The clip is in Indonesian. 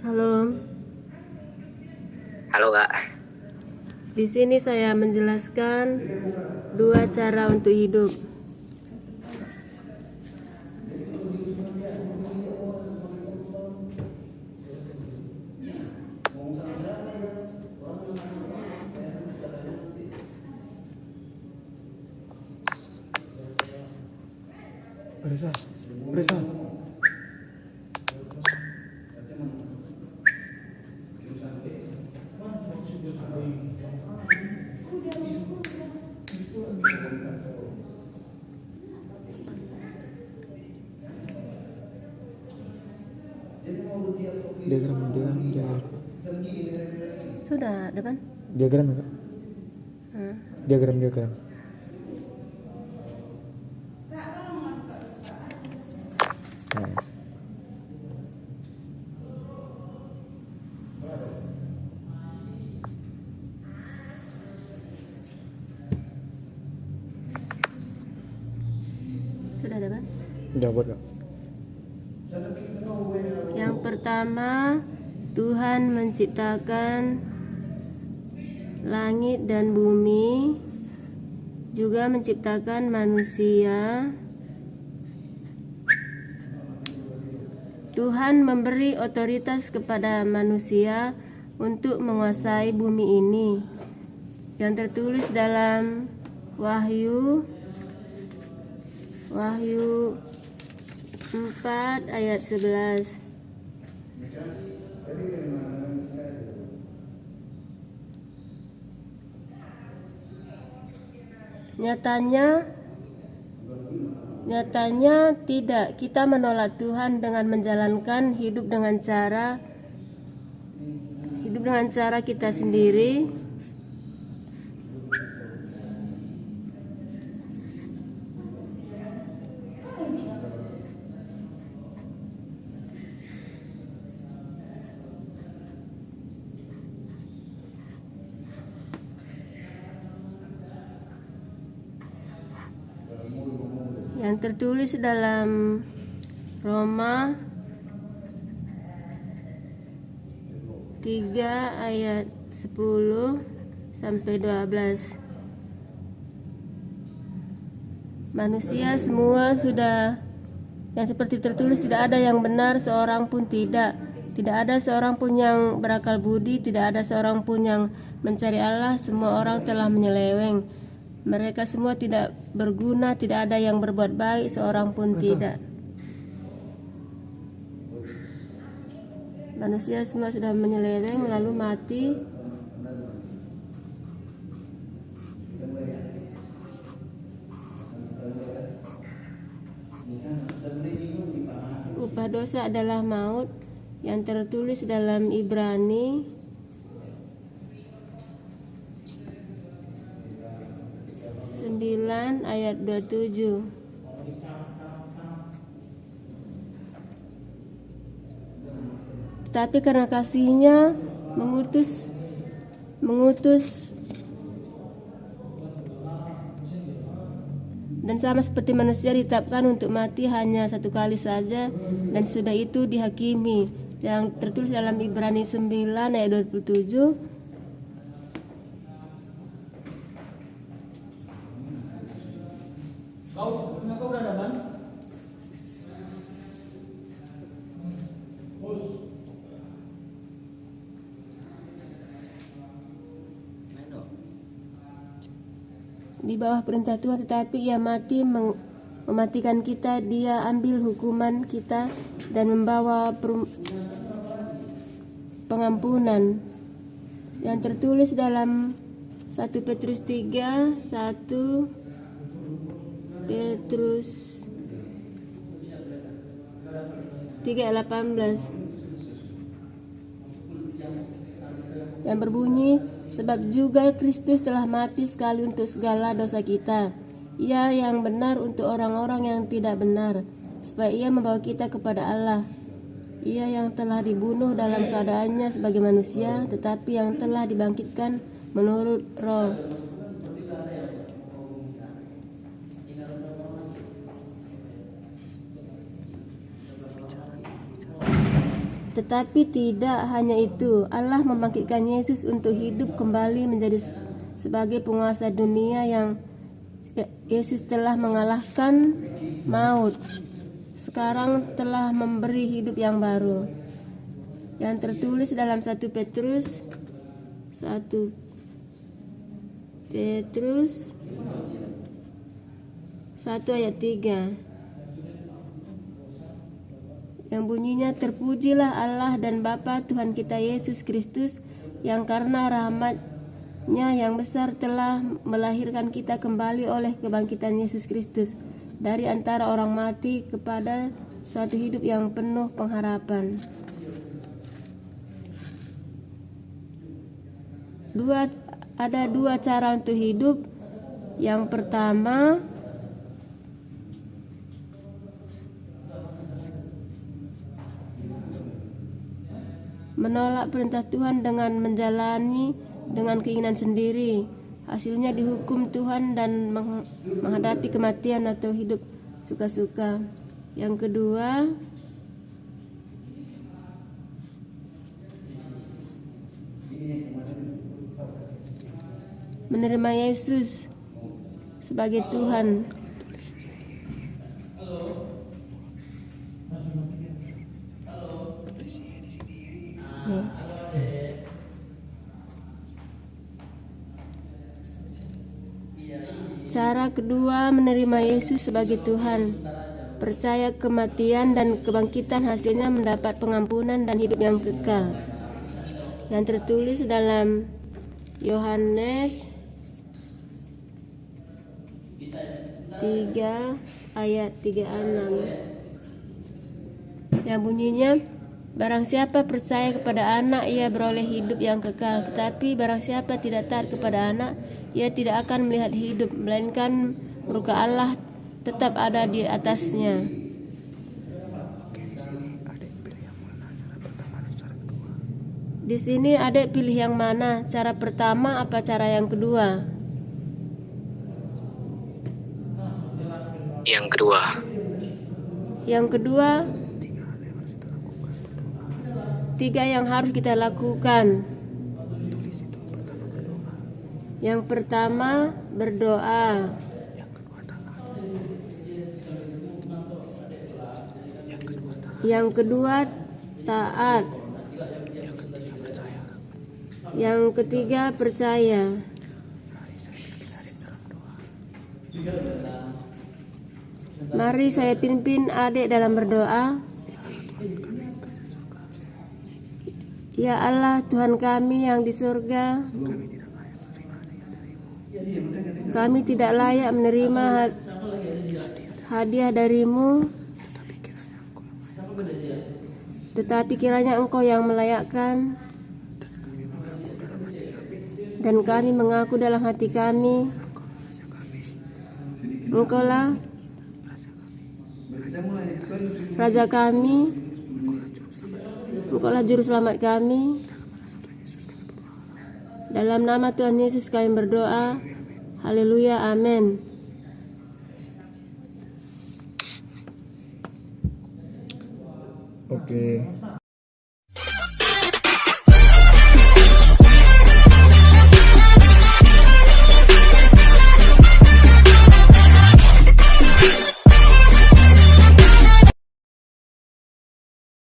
Halo, Halo Kak. di sini saya menjelaskan dua cara untuk hidup. Reza. Diagram. Sudah, depan? Diagram ya Kak? Diagram. Nah. Sudah, depan? Udah buat Kak. Yang pertama, Tuhan menciptakan langit dan bumi, juga menciptakan manusia. Tuhan memberi otoritas kepada manusia untuk menguasai bumi ini, yang tertulis dalam Wahyu 4 ayat 11. Nyatanya tidak, kita menolak Tuhan dengan menjalankan hidup dengan cara kita sendiri. Yang tertulis dalam Roma 3 ayat 10 sampai 12. Manusia semua sudah, yang seperti tertulis, tidak ada yang benar, seorang pun tidak. Tidak ada seorang pun yang berakal budi, tidak ada seorang pun yang mencari Allah. Semua orang telah menyeleweng. Mereka semua tidak berguna, tidak ada yang berbuat baik, seorang pun tidak. Manusia semua sudah menyeleweng lalu mati. Upah dosa adalah maut, yang tertulis dalam Ibrani 9 ayat 27. Tetapi karena kasihnya mengutus dan sama seperti manusia ditetapkan untuk mati hanya satu kali saja, dan sudah itu dihakimi, yang tertulis dalam Ibrani 9 ayat 27. Kau udah dapat? Di bawah perintah Tuhan, tetapi ia mati mematikan kita, dia ambil hukuman kita dan membawa pengampunan, yang tertulis dalam 1 Petrus 3 ayat 18, yang berbunyi, sebab juga Kristus telah mati sekali untuk segala dosa kita, ia yang benar untuk orang-orang yang tidak benar, supaya ia membawa kita kepada Allah. Ia yang telah dibunuh dalam keadaannya sebagai manusia, tetapi yang telah dibangkitkan menurut Roh. Tetapi tidak hanya itu, Allah membangkitkan Yesus untuk hidup kembali menjadi sebagai penguasa dunia yang Yesus telah mengalahkan maut. Sekarang telah memberi hidup yang baru. Yang tertulis dalam 1 Petrus 1 ayat 3. Yang bunyinya, terpujilah Allah dan Bapa Tuhan kita Yesus Kristus, yang karena rahmat-Nya yang besar telah melahirkan kita kembali oleh kebangkitan Yesus Kristus dari antara orang mati kepada suatu hidup yang penuh pengharapan. Ada dua cara untuk hidup. Yang pertama, menolak perintah Tuhan dengan menjalani dengan keinginan sendiri. Hasilnya dihukum Tuhan dan menghadapi kematian atau hidup suka-suka. Yang kedua, menerima Yesus sebagai Tuhan. Cara kedua, menerima Yesus sebagai Tuhan. Percaya kematian dan kebangkitan, hasilnya mendapat pengampunan dan hidup yang kekal. Yang tertulis dalam Yohanes 3 ayat 36. Yang bunyinya, barang siapa percaya kepada Anak, ia beroleh hidup yang kekal. Tetapi barang siapa tidak taat kepada Anak, ia tidak akan melihat hidup, melainkan murka Allah tetap ada di atasnya. Di sini adik pilih yang mana? Cara pertama apa cara yang kedua? Yang kedua. Yang kedua, 3 yang harus kita lakukan. Yang pertama, berdoa. Yang kedua, taat. Yang ketiga, percaya. Mari saya pimpin adik dalam berdoa. Ya Allah, Tuhan kami yang di surga, kami tidak layak menerima hadiah darimu, tetapi kiranya Engkau yang melayakkan, dan kami mengaku dalam hati kami, Engkaulah Raja kami, Engkaulah Juru Selamat kami. Dalam nama Tuhan Yesus kami berdoa. Haleluya, amin. Oke.